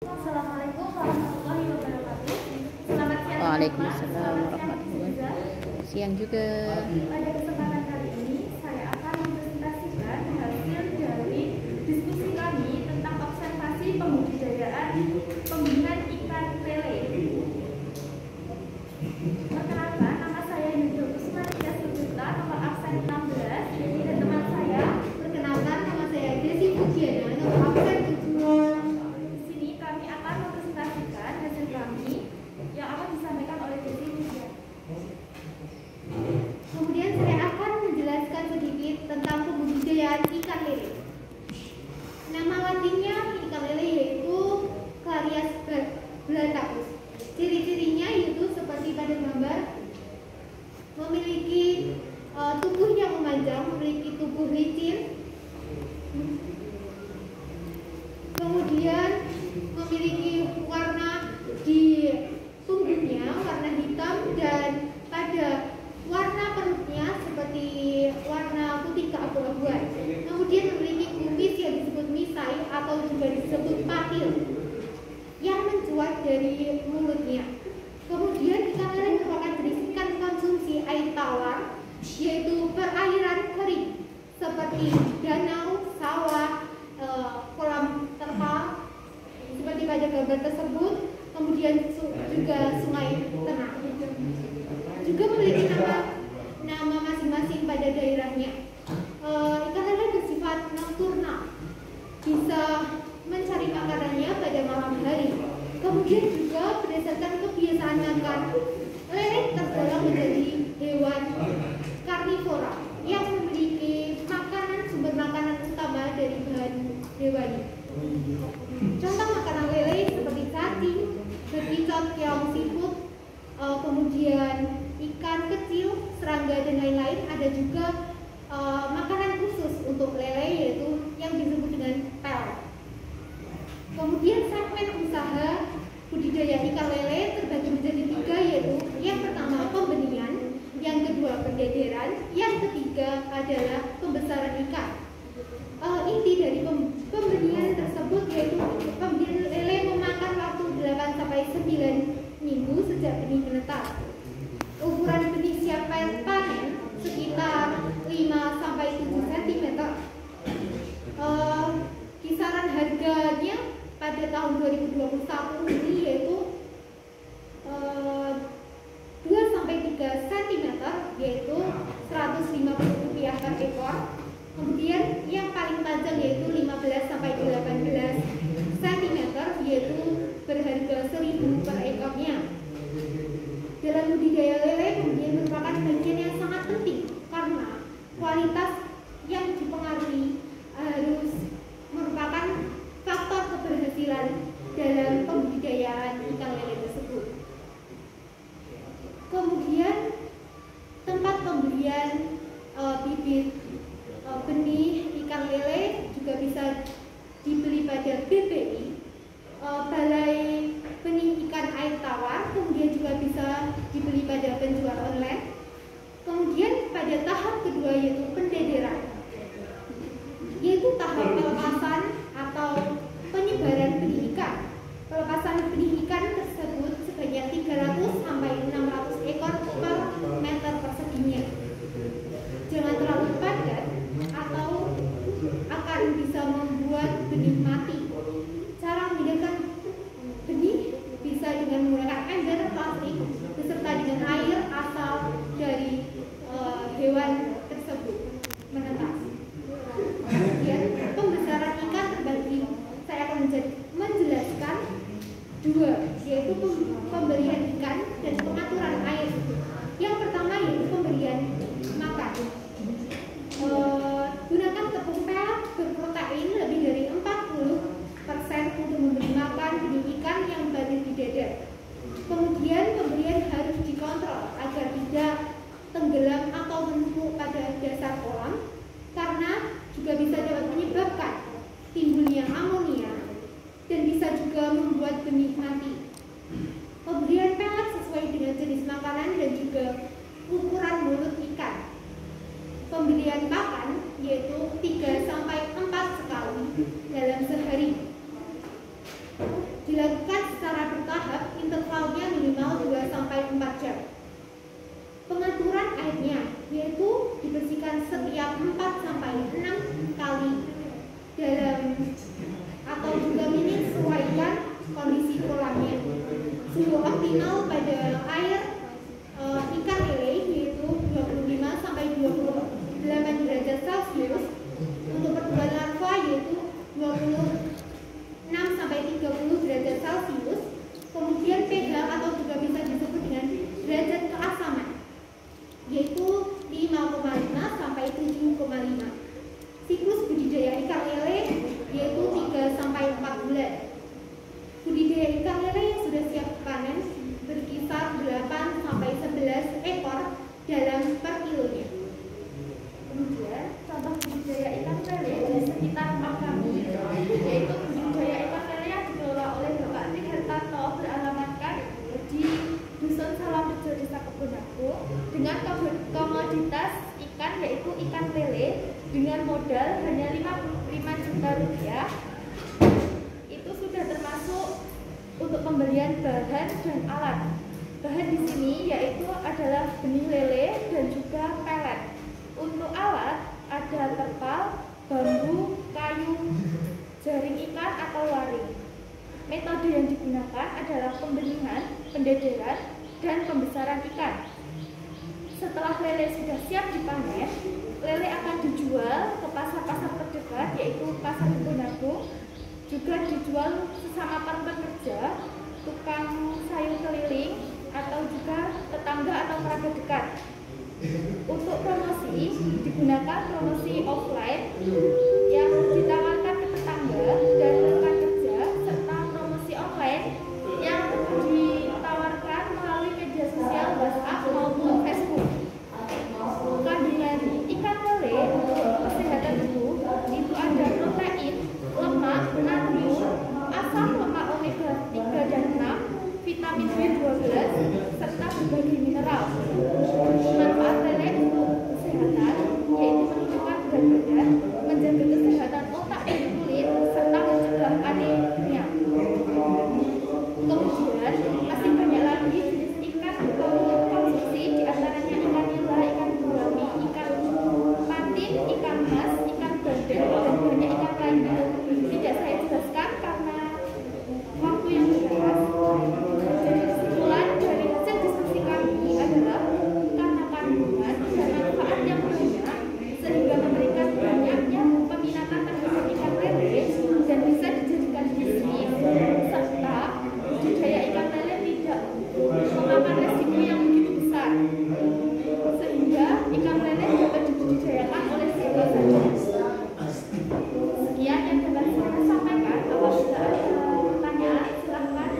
Assalamualaikum warahmatullahi wabarakatuh. Selamat siang. Waalaikumsalam warahmatullahi wabarakatuh. Siang juga. Pada kesempatan kali ini saya akan mempresentasikan hasil dari diskusi kami tentang observasi pembudidayaan pembinaan ikan lele. Perkenalkan, nama saya Yudha Kusmatia Sujuta, nomor absen 16, dan teman saya. Perkenalkan, nama saya Desi Pujiana, nomor absen 7. Yang akan disampaikan oleh Desi Pujiana. Kemudian saya akan menjelaskan sedikit tentang pembudidayaan ikan lele. Nama latinnya ikan lele yaitu Clarias blantatus. Ciri-cirinya yaitu seperti pada gambar, memiliki tubuh yang memanjang, memiliki tubuh licin, kemudian memiliki warna di punggungnya warna hitam, dan pada warna perutnya seperti warna putih keabu-abuan. Kemudian memiliki kumis yang disebut misai atau juga disebut patil yang mencuat dari mulutnya. Kemudian ikan lele merupakan jenis ikan konsumsi air tawar, yaitu perairan kering seperti danau, sawah, kolam terpal seperti pada gambar tersebut. Kemudian juga sungai Tenang. Juga memiliki nama masing-masing pada daerahnya. Ikan lele bersifat nokturnal, bisa mencari makanannya pada malam hari. Kemudian juga berdasarkan kebiasaan makan, lele tergolong menjadi hewan karnivora yang memiliki sumber makanan utama dari bahan hewani. Contoh makanan lele seperti cacing, bekicot, keong, siput, kemudian ikan kecil, serangga, dan lain-lain. Ada juga makanan khusus untuk lele yaitu yang disebut dengan pel. Kemudian segmen usaha budidaya ikan lele terbagi menjadi 3, yaitu yang pertama pembenihan, yang kedua pendederan, yang ketiga adalah pembesaran ikan. Inti dari pembenihan tersebut yaitu pembenihan lele memakan waktu 8-9 minggu sejak benih menetas. Ukuran benih siap panen sekitar 5-7 cm. Kisaran harganya pada tahun 2021 ini yaitu 2-3 cm, yaitu Rp150 per ekor. Kemudian yang paling panjang yaitu 15-18 cm, yaitu berharga Rp1.000 per ekornya. Dalam budidaya lele kemudian merupakan bagian yang sangat penting karena kualitas yang dipengaruhi harus merupakan faktor keberhasilan dalam pembudidayaan ikan lele tersebut. Kemudian tempat pembelian bibit benih ikan lele juga bisa dibeli pada BPI, Balai Benih Ikan Air Tawar. Kemudian juga bisa dibeli pada penjual online. Kemudian pada tahap kedua yaitu pendederan, yaitu tahap pelepasan atau penyebaran benih ikan. Pelepasan benih ikan tersebut sebanyak 300-600 ekor per meter perseginya. Jangan terlalu padat atau akan bisa membuat benih mati. Cara membedakan benih bisa dengan menggunakan ember plastik beserta dengan air asal dari hewan tersebut menetas. Kemudian pembesaran ikan terbagi, saya akan menjelaskan 2, yaitu pemberian ikan dan pengaturan air. Yang pertama yaitu pemberian makan. Gunakan tepung pelet berprotein lebih dari 40% untuk memberi makan benih ikan yang baru didedar. Kemudian pemberian harus dikontrol agar tidak tenggelam atau menumpuk pada dasar kolam, karena juga bisa dapat menyebabkan timbulnya amonia dan bisa juga membuat benih mati. Pemberian pelet sesuai dengan jenis makanan dan juga ukuran mulut ikan. Pemberian pakan yaitu 3-4 kali dalam sehari. dilakukan secara bertahap, intervalnya minimal 2-4 jam. Pengaturan airnya yaitu dibersihkan setiap 4-6 kali dalam atau juga menyesuaikan kondisi kolamnya. Suhu optimal pada air ikan lele yaitu 25-28 derajat Celcius. Untuk pertumbuhan larva yaitu 26-30 derajat Celcius. Kemudian pH atau juga bisa disebut dengan derajat keasaman yaitu 5,5-7,5. Siklus budidaya ikan lele yaitu 3-4 bulan. Budidaya ikan lele yang sudah siap panen berkisar 8-11 ekor dalam per kilonya. Kemudian contoh budidaya ikan lele di sekitar rumah kami yaitu budidaya ikan lele yang dikelola oleh Bapak Tri Hertanto beralamatkan di Dusun Salamrejo, Desa Kebondaku, dengan komoditas ikan yaitu ikan lele dengan modal hanya 55 juta rupiah. Itu sudah termasuk untuk pembelian bahan dan alat. Bahan di sini yaitu adalah benih lele dan juga pelet. Untuk alat ada terpal, bambu, kayu, jaring ikan atau waring. Metode yang digunakan adalah pembenihan, pendederan, dan pembesaran ikan. Setelah lele sudah siap dipanen, lele akan dijual ke pasar-pasar terdekat yaitu Pasar Kebondaku, juga dijual sesama para pekerja, tukang sayur keliling, atau juga tetangga atau kerabat dekat. Untuk promosi digunakan promosi offline yang ditawarkan ke tetangga dan rekan kerja, serta promosi online yang ditawarkan melalui media sosial WhatsApp maupun Facebook. Kandungan ikan lele untuk kesehatan tubuh itu ada protein, lemak, natrium, asam lemak omega 3 dan 6, vitamin B12, serta berbagai mineral. Manfaat lele untuk kesehatan yaitu menurunkan berat badan, menjaga kesehatan otak dan kulit, serta mencegah anemia. Kemudian masih banyak lagi jenis ikan konsumsi, diantaranya ikan nila, ikan gurami, ikan patin, ikan mas, ikan bandeng, dan banyak ikan lainnya. Tidak saya jelaskan karena waktu yang terbatas. Jadi kesimpulan dari hasil diskusi kami adalah karena kandungan dan manfaat yang banyak sehingga memberikan banyaknya peminatan terhadap ikan lele dan bisa dijadikan bisnis, serta budidaya ikan lele tidak memakan resiko yang begitu besar sehingga ikan lele dapat dibudidayakan oleh siapa saja. Sekian yang dapat saya sampaikan. Apabila ada pertanyaan silahkan.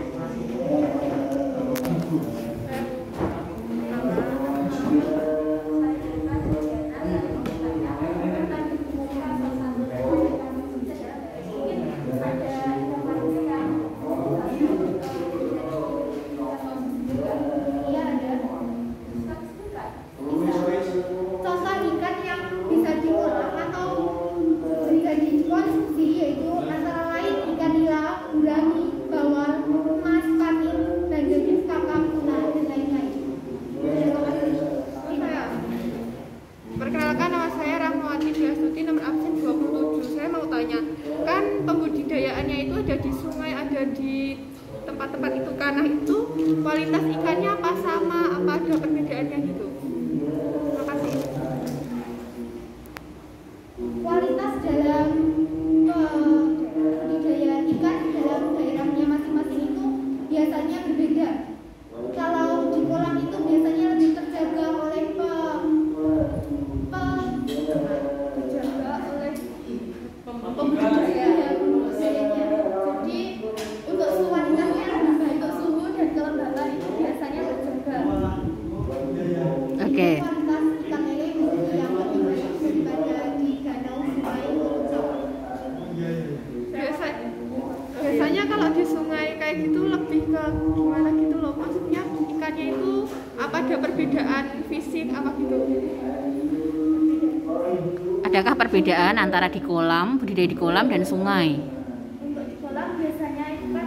Contoh ikan yang bisa diolah atau bisa dikonsumsi yaitu antara lain ikan nila, gurami, bawal, emas, patin, dan jenis kakap, tuna, dan lain-lain. Terima kasih. Perkenalkan, nama saya Rahmawati Diasuti, nomor absen 27. Saya mau tanya, kan pembudidayaannya itu ada di sungai, ada di tempat-tempat itu, karena itu kualitas ikannya apa sama, apa ada perbedaannya gitu? Terima kasih. Kualitas dalam budidaya ikan dalam daerahnya masing-masing itu biasanya berbeda. Kalau di kolam itu biasanya lebih terjaga oleh pembudidaya budidayanya. Jadi untuk kualitasnya lebih baik, untuk suhu dan kelembaban itu biasanya terjaga. Oke. Kualitas ikan lele menjadi yang lebih baik daripada di danau, sungai, maupun sawah. Biasanya kalau di sungai kayak gitu lebih ke gimana gitu loh, maksudnya ikannya itu apa ada perbedaan fisik apa gitu? Adakah perbedaan antara di kolam, budidaya di kolam dan sungai? Untuk di kolam biasanya itu kan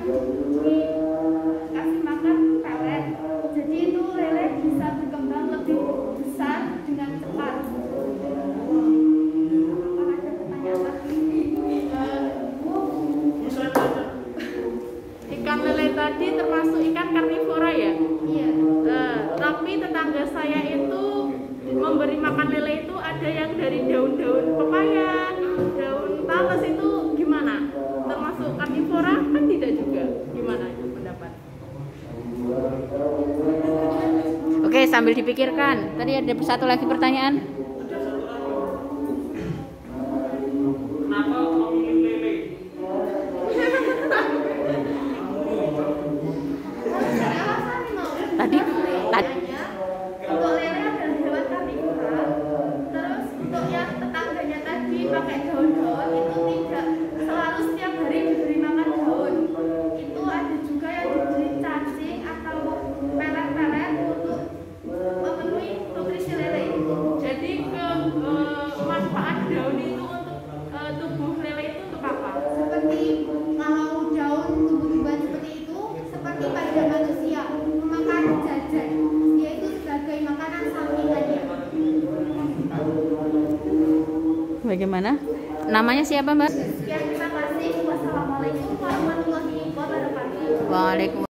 tadi termasuk ikan karnivora ya. Iya. Tapi tetangga saya itu memberi makan lele itu ada yang dari daun-daun pepaya, daun talas, itu gimana? Termasuk karnivora kan tidak juga? Gimana itu pendapat? Oke, sambil dipikirkan. Tadi ada satu lagi pertanyaan. Kenapa memilih lele? Tadi Untuk lele adalah hewan karnivora. Terus untuk yang tetangganya tadi pakai daun-daun itu tidak selalu setiap hari diberi makan daun. Itu ada juga yang diberi cacing atau pelet-pelet untuk memenuhi nutrisi lele itu. Jadi manfaat daun itu untuk tubuh lele itu untuk apa? Seperti kalau daun tumbuh-tumbuhan seperti itu, seperti pada manusia memakan jajan, yaitu sebagai makanan sampingannya. bagaimana? Namanya siapa, Mbak? Sekian, terima kasih. Wassalamualaikum warahmatullahi wabarakatuh. Waalaikumsalam.